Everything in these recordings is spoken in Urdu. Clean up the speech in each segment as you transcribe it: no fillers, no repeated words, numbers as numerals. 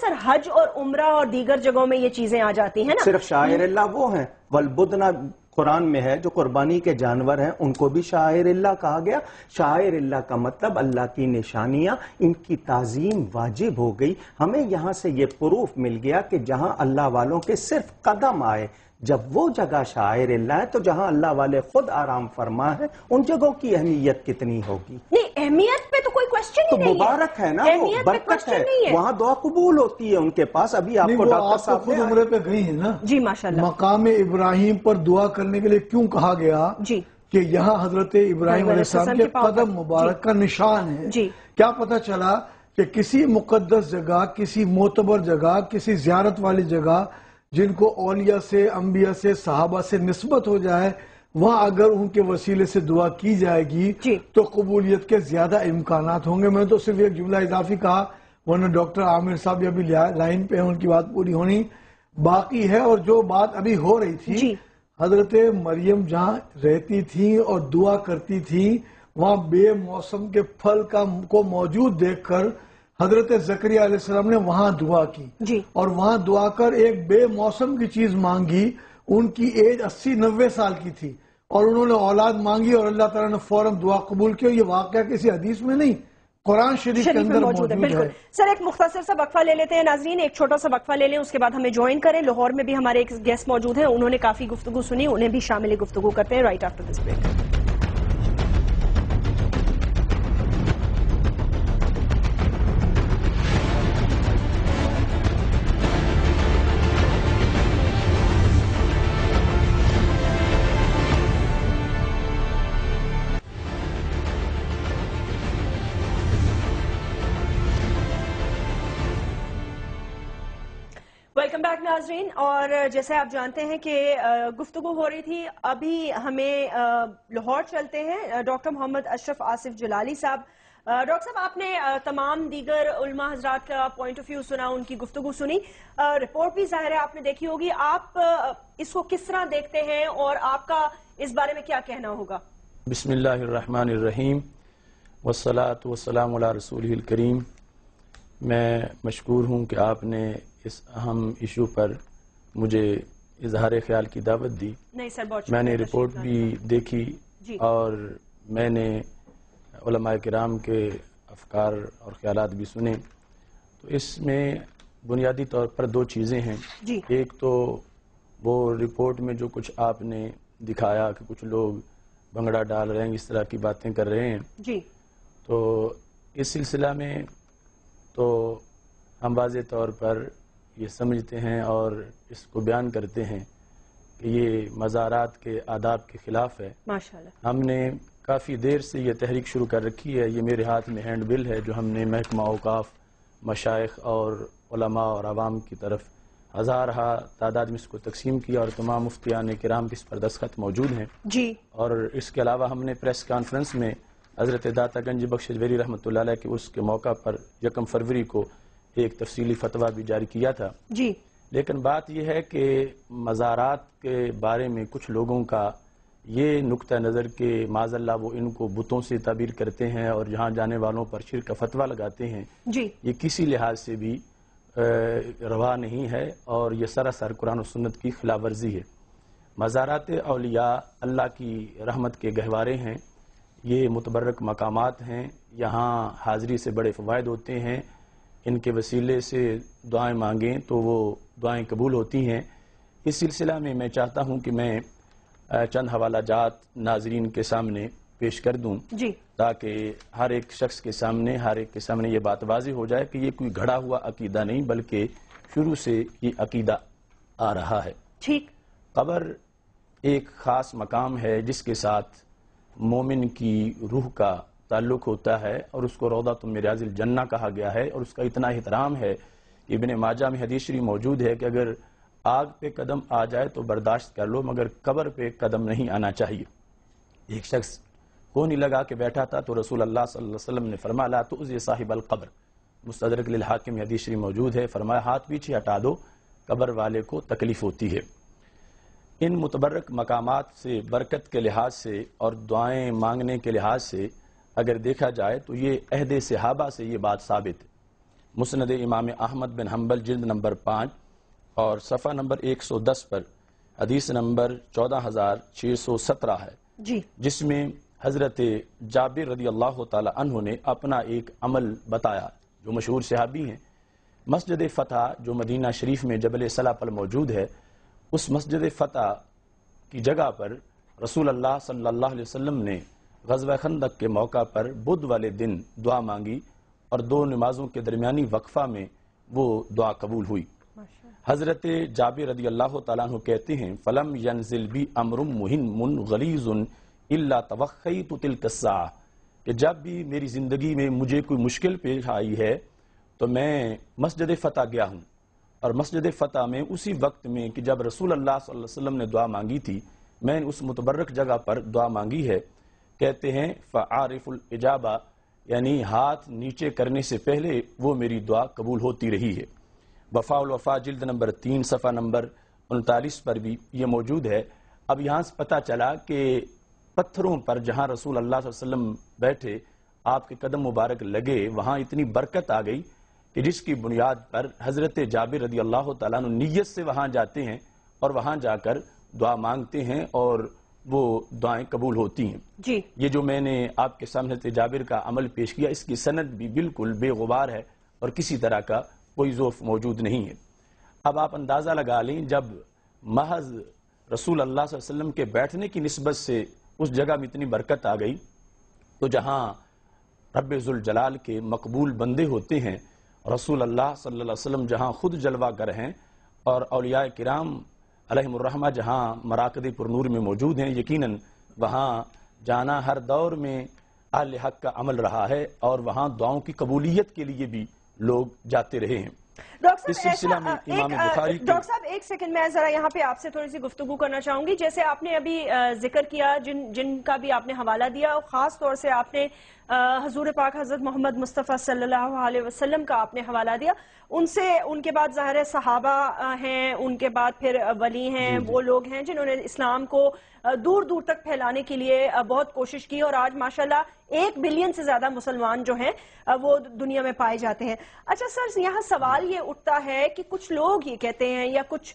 سر حج اور عمرہ اور دیگر جگہوں میں یہ چیزیں آ جاتی ہیں نا؟ صرف شاعر اللہ وہ ہیں، والبدنا قرآن میں ہے جو قربانی کے جانور ہیں ان کو بھی شاعر اللہ کہا گیا۔ شاعر اللہ کا مطلب اللہ کی نشانیاں، ان کی تعظیم واجب ہو گئی۔ ہمیں یہاں سے یہ پروف مل گیا کہ جہاں اللہ والوں کے صرف قدم آئے، جب وہ جگہ شاعر اللہ ہے تو جہاں اللہ والے خود آرام فرما ہے ان جگہوں کی اہمیت کتنی ہوگی؟ نہیں، اہمیت پہ تو کوئی کوشچن ہی نہیں ہے، تو مبارک ہے نا، وہ برکت ہے، وہاں دعا قبول ہوتی ہے ان کے پاس۔ ابھی آپ کو ڈاکٹر صاحب خود عمرے پہ گئی ہیں نا؟ جی ماشاءاللہ۔ مقام ابراہیم پر دعا کرنے کے لیے کیوں کہا گیا جی کہ یہاں حضرت ابراہیم علیہ السلام کے قدم مبارک کا نشان ہے؟ جی کیا پتہ چلا کہ کسی مقدس جگہ، کسی معتبر جگہ، کسی زیارت والی جگہ جن کو اولیاء سے، انبیاء سے، صحابہ سے نسبت ہو جائے، وہاں اگر ان کے وسیلے سے دعا کی جائے گی تو قبولیت کے زیادہ امکانات ہوں گے۔ میں نے تو صرف ایک جملہ اضافی کہا، ورنہ ڈاکٹر عامر صاحب ابھی لائن پہ ہیں، ان کی بات پوری ہونی باقی ہے۔ اور جو بات ابھی ہو رہی تھی، حضرت مریم جہاں رہتی تھی اور دعا کرتی تھی، وہاں بے موسم کے پھل کو موجود دیکھ کر حضرت زکریا علیہ السلام نے وہاں دعا کی، اور وہاں دعا کر ایک بے موسم کی چیز مانگی۔ ان کی ایج 80-90 سال کی تھی اور انہوں نے اولاد مانگی اور اللہ تعالیٰ نے فوراً دعا قبول کی۔ یہ واقعہ کسی حدیث میں نہیں، قرآن شریف کے اندر موجود ہے۔ بالکل سر، ایک مختصر سا وقفہ لے لیتے ہیں ناظرین، ایک چھوٹا سا وقفہ لے لیں، اس کے بعد ہمیں جوائن کریں۔ لاہور میں بھی ہمارے ایک گیسٹ موجود ہیں، انہوں نے کافی گفتگو سنی، انہیں بھی شامل گفتگو کرتے ہیں right after this break. Welcome back ناظرین، اور جیسے آپ جانتے ہیں کہ گفتگو ہو رہی تھی، ابھی ہمیں لاہور چلتے ہیں۔ ڈاکٹر محمد اشرف آصف جلالی صاحب، ڈاکٹر صاحب آپ نے تمام دیگر علماء حضرات کا پوائنٹ آف ویو سنا، ان کی گفتگو سنی، رپورٹ بھی ظاہر ہے آپ نے دیکھی ہوگی، آپ اس کو کس طرح دیکھتے ہیں اور آپ کا اس بارے میں کیا کہنا ہوگا؟ بسم اللہ الرحمن الرحیم، والصلاة والسلام علی رسولہ الکریم۔ میں مشکور ہوں کہ آپ نے اس اہم ایشو پر مجھے اظہار خیال کی دعوت دی۔ نہیں سر، بہت میں نے رپورٹ بھی دیکھی اور میں نے علماء کرام کے افکار اور خیالات بھی سنے۔ تو اس میں بنیادی طور پر دو چیزیں ہیں۔ ایک تو وہ رپورٹ میں جو کچھ آپ نے دکھایا کہ کچھ لوگ بھنگڑا ڈال رہے ہیں، اس طرح کی باتیں کر رہے ہیں، تو اس سلسلہ میں تو ہم واضح طور پر یہ سمجھتے ہیں اور اس کو بیان کرتے ہیں کہ یہ مزارات کے آداب کے خلاف ہے۔ ماشاءاللہ ہم نے کافی دیر سے یہ تحریک شروع کر رکھی ہے۔ یہ میرے ہاتھ میں ہینڈ بل ہے جو ہم نے محکمہ اوقاف، مشائخ اور علماء اور عوام کی طرف ہزارہ تعداد میں اس کو تقسیم کیا، اور تمام مفتیان کرام کی اس پر دستخط موجود ہیں۔ اور اس کے علاوہ ہم نے پریس کانفرنس میں حضرت داتا گنج بخش ویری رحمۃ اللہ علیہ کے اس کے موقع پر 1 فروری کو ایک تفصیلی فتویٰ بھی جاری کیا تھا۔ لیکن بات یہ ہے کہ مزارات کے بارے میں کچھ لوگوں کا یہ نقطہ نظر کہ معاذ اللہ وہ ان کو بتوں سے تعبیر کرتے ہیں اور جہاں جانے والوں پر شرک کا فتویٰ لگاتے ہیں، یہ کسی لحاظ سے بھی روا نہیں ہے اور یہ سراسر قرآن و سنت کی خلاف ورزی ہے۔ مزارات اولیاء اللہ کی رحمت کے گہوارے ہیں، یہ متبرک مقامات ہیں، یہاں حاضری سے بڑے فوائد ہوتے ہیں، ان کے وسیلے سے دعائیں مانگیں تو وہ دعائیں قبول ہوتی ہیں۔ اس سلسلہ میں میں چاہتا ہوں کہ میں چند حوالہ جات ناظرین کے سامنے پیش کر دوں تاکہ ہر ایک شخص کے سامنے، ہر ایک کے سامنے یہ بات واضح ہو جائے کہ یہ کوئی گھڑا ہوا عقیدہ نہیں بلکہ شروع سے یہ عقیدہ آ رہا ہے۔ قبر ایک خاص مقام ہے جس کے ساتھ مومن کی روح کا تعلق ہوتا ہے اور اس کو روضۃ من ریاض الجنہ کہا گیا ہے، اور اس کا اتنا احترام ہے کہ ابن ماجہ میں حدیث شریف موجود ہے کہ اگر آگ پہ قدم آ جائے تو برداشت کر لو مگر قبر پہ قدم نہیں آنا چاہیے۔ ایک شخص خونی لگا کے بیٹھا تھا تو رسول اللہ صلی اللہ علیہ وسلم نے فرمایا لا تؤذی صاحب القبر، مستدرک للحاکم میں حدیث شریف موجود ہے، فرمایا ہاتھ پیچھے ہٹا دو، قبر والے کو تکلیف ہوتی ہے۔ ان متبرک مقامات سے برکت کے لحاظ سے اور دعائیں مانگنے کے لحاظ سے اگر دیکھا جائے تو یہ عہد صحابہ سے یہ بات ثابت ہے۔ مسند امام احمد بن حنبل جلد نمبر 5 اور صفحہ نمبر 110 پر حدیث نمبر 14617 ہے جی، جس میں حضرت جابر رضی اللہ تعالی عنہ نے اپنا ایک عمل بتایا، جو مشہور صحابی ہیں۔ مسجد فتح جو مدینہ شریف میں جبل صلا پر موجود ہے، اس مسجد فتح کی جگہ پر رسول اللہ صلی اللہ علیہ وسلم نے غزوہ خندق کے موقع پر بدھ والے دن دعا مانگی اور 2 نمازوں کے درمیانی وقفہ میں وہ دعا قبول ہوئی۔ حضرت جابر رضی اللہ تعالیٰ عنہ کہتے ہیں فلم ینزل بی امر مہم غلیظ الا توخیت تلک الساعہ، کہ جب بھی میری زندگی میں مجھے کوئی مشکل پیش آئی ہے تو میں مسجد فتح گیا ہوں، اور مسجد فتح میں اسی وقت میں کہ جب رسول اللہ صلی اللہ علیہ وسلم نے دعا مانگی تھی، میں نے اس متبرک جگہ پر دعا مانگی ہے۔ کہتے ہیں فعارف الاجابہ، یعنی ہاتھ نیچے کرنے سے پہلے وہ میری دعا قبول ہوتی رہی ہے۔ وفاء الوفا جلد نمبر 3 صفحہ نمبر 39 پر بھی یہ موجود ہے۔ اب یہاں سے پتہ چلا کہ پتھروں پر جہاں رسول اللہ صلی اللہ علیہ وسلم بیٹھے، آپ کے قدم مبارک لگے، وہاں اتنی برکت آ گئی کہ جس کی بنیاد پر حضرت جابر رضی اللہ تعالیٰ عنہ نیت سے وہاں جاتے ہیں اور وہاں جا کر دعا مانگتے ہیں اور وہ دعائیں قبول ہوتی ہیں۔ جی، یہ جو میں نے آپ کے سامنے حضرت جابر کا عمل پیش کیا، اس کی سند بھی بالکل بے غبار ہے اور کسی طرح کا کوئی ضعف موجود نہیں ہے۔ اب آپ اندازہ لگا لیں، جب محض رسول اللہ صلی اللہ علیہ وسلم کے بیٹھنے کی نسبت سے اس جگہ میں اتنی برکت آ گئی، تو جہاں رب ذوالجلال کے مقبول بندے ہوتے ہیں، رسول اللہ صلی اللہ علیہ وسلم جہاں خود جلوہ گر ہیں اور اولیاء کرام علیہم الرحمہ جہاں مراکد پرنور میں موجود ہیں، یقیناً وہاں جانا ہر دور میں اہل حق کا عمل رہا ہے اور وہاں دعاؤں کی قبولیت کے لیے بھی لوگ جاتے رہے ہیں۔ ڈاکٹر اس سلسلہ میں امام بخاری کی ڈاکٹر صاحب ایک سیکنڈ میں ذرا یہاں پہ آپ سے تھوڑی سی گفتگو کرنا چاہوں گی۔ جیسے آپ نے ابھی ذکر کیا، جن کا بھی آپ نے حوالہ دیا، اور خاص طور سے آپ نے حضور پاک حضرت محمد مصطفیٰ صلی اللہ علیہ وسلم کا آپ نے حوالہ دیا، ان کے بعد ظاہر صحابہ ہیں، ان کے بعد پھر ولی ہیں، وہ لوگ ہیں جنہوں نے اسلام کو دور دور تک پھیلانے کے لیے بہت کوشش کی، اور آج ماشاءاللہ 1 بلین سے زیادہ مسلمان جو ہیں وہ دنیا میں پائے جاتے ہیں۔ اچھا سر، یہاں سوال یہ اٹھتا ہے کہ کچھ لوگ یہ کہتے ہیں، یا کچھ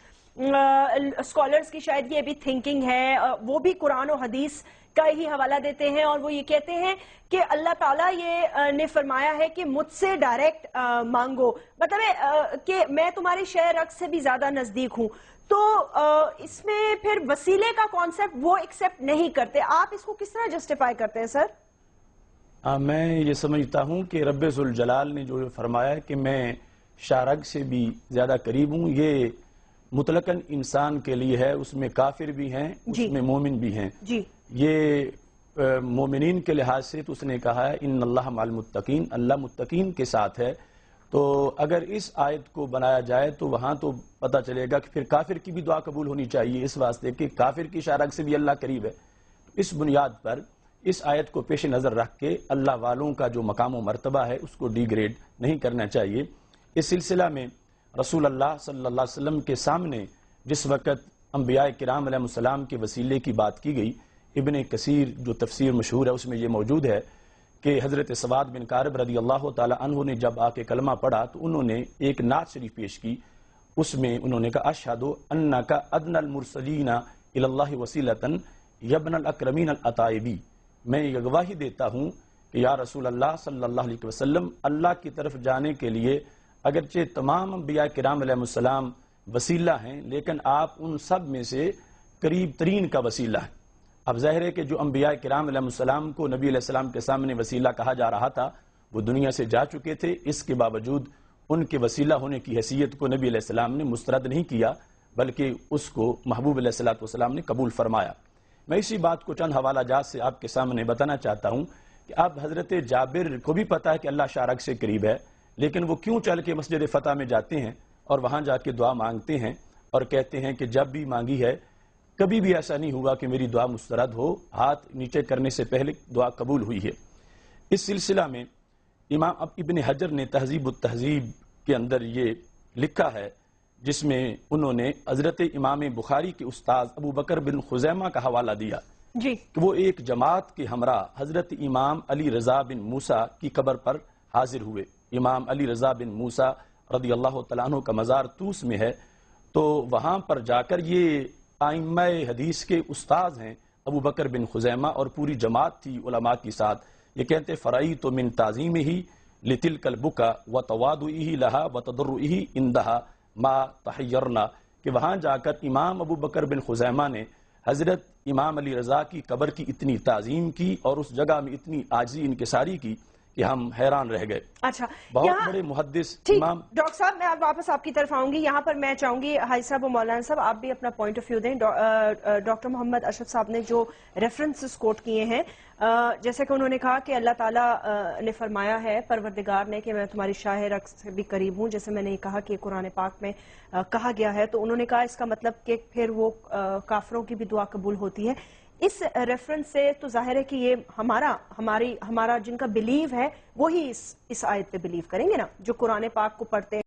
اسکالرز کی شاید یہ بھی تھنکنگ ہے، وہ بھی قرآن و حدیث کا ہی حوالہ دیتے ہیں، اور وہ یہ کہتے ہیں کہ اللہ تعالیٰ یہ نے فرمایا ہے کہ مجھ سے ڈائریکٹ مانگو، مطلب ہے کہ میں تمہاری شے رگ سے بھی زیادہ نزدیک ہوں، تو اس میں پھر وسیلے کا کانسیپٹ وہ ایکسیپٹ نہیں کرتے۔ آپ اس کو کس طرح جسٹیفائی کرتے ہیں سر؟ میں یہ سمجھتا ہوں کہ رب ذوالجلال نے جو فرمایا کہ میں شارگ سے بھی زیادہ قریب ہوں، یہ مطلقاً انسان کے لیے ہے، اس میں کافر بھی ہیں، اس میں مومن بھی ہیں۔ جی، یہ مومنین کے لحاظ سے تو اس نے کہا ہے ان اللہ مع المتقین، اللہ متقین کے ساتھ ہے، تو اگر اس آیت کو بنایا جائے تو وہاں تو پتہ چلے گا کہ پھر کافر کی بھی دعا قبول ہونی چاہیے، اس واسطے کہ کافر کی شارگ سے بھی اللہ قریب ہے۔ اس بنیاد پر اس آیت کو پیش نظر رکھ کے اللہ والوں کا جو مقام و مرتبہ ہے اس کو ڈی گریڈ نہیں کرنا چاہیے۔ اس سلسلہ میں رسول اللہ صلی اللہ علیہ وسلم کے سامنے جس وقت انبیاء کرام علیہ السلام کے وسیلے کی بات کی گئی، ابن کثیر جو تفسیر مشہور ہے اس میں یہ موجود ہے کہ حضرت سواد بن کارب رضی اللہ تعالی عنہ نے جب آ کے کلمہ پڑھا تو انہوں نے ایک نعت شریف پیش کی، اس میں انہوں نے کہا اشہد انک ادنی المرسلین الی اللہ وسیلۃ یبن الاکرمین العطائبی، میں یہ گواہی دیتا ہوں کہ یا رسول اللہ صلی اللہ علیہ وسلم اللہ کی طرف جانے کے لیے اگرچہ تمام انبیاء کرام علیہ السلام وسیلہ ہیں، لیکن آپ ان سب میں سے قریب ترین کا وسیلہ ہیں۔ اب ظاہر ہے کہ جو انبیاء کرام علیہ السلام کو نبی علیہ السلام کے سامنے وسیلہ کہا جا رہا تھا وہ دنیا سے جا چکے تھے، اس کے باوجود ان کے وسیلہ ہونے کی حیثیت کو نبی علیہ السلام نے مسترد نہیں کیا بلکہ اس کو محبوب علیہ السلام نے قبول فرمایا۔ میں اسی بات کو چند حوالہ جات سے آپ کے سامنے بتانا چاہتا ہوں کہ اب حضرت جابر کو بھی پتا ہے کہ اللہ شارگ سے قریب ہے، لیکن وہ کیوں چل کے مسجد فتح میں جاتے ہیں اور وہاں جا کے دعا مانگتے ہیں اور کہتے ہیں کہ جب بھی مانگی ہے کبھی بھی ایسا نہیں ہوا کہ میری دعا مسترد ہو، ہاتھ نیچے کرنے سے پہلے دعا قبول ہوئی ہے۔ اس سلسلہ میں امام ابن حجر نے تہذیب التہذیب کے اندر یہ لکھا ہے، جس میں انہوں نے حضرت امام بخاری کے استاذ ابو بکر بن خزیمہ کا حوالہ دیا جی، کہ وہ ایک جماعت کے ہمراہ حضرت امام علی رضا بن موسیٰ کی قبر پر حاضر ہوئے۔ امام علی رضا بن موسیٰ رضی اللہ تعالیٰ عنہ کا مزار طوس میں ہے، تو وہاں پر جا کر یہ ائمہ حدیث کے استاذ ہیں ابو بکر بن خزیمہ اور پوری جماعت تھی علماء کے ساتھ، یہ کہتے فرعی تو من تعظیم ہی لتلک البکا و توادعی لہا و تضرعی اندہا ما تحیرنا، کہ وہاں جا کر امام ابو بکر بن خزیمہ نے حضرت امام علی رضا کی قبر کی اتنی تعظیم کی اور اس جگہ میں اتنی عاجزی انکساری کی کہ ہم حیران رہ گئے۔ اچھا، بہت بڑے محدث ٹھیک امام۔ ڈاکٹر صاحب میں واپس آپ کی طرف آؤں گی، یہاں پر میں چاہوں گی حاجی صاحب و مولانا صاحب آپ بھی اپنا پوائنٹ آف ویو دیں۔ ڈاکٹر محمد اشرف صاحب نے جو ریفرنسز کوٹ کیے ہیں، جیسے کہ انہوں نے کہا کہ اللہ تعالیٰ نے فرمایا ہے پروردگار نے کہ میں تمہاری شاہ رگ سے بھی قریب ہوں، جیسے میں نے کہا کہ قرآن پاک میں کہا گیا ہے، تو انہوں نے کہا اس کا مطلب کہ پھر وہ کافروں کی بھی دعا قبول ہوتی ہے۔ اس ریفرنس سے تو ظاہر ہے کہ یہ ہمارا جن کا بلیو ہے وہی اس آیت پہ بلیو کریں گے نا، جو قرآن پاک کو پڑھتے ہیں۔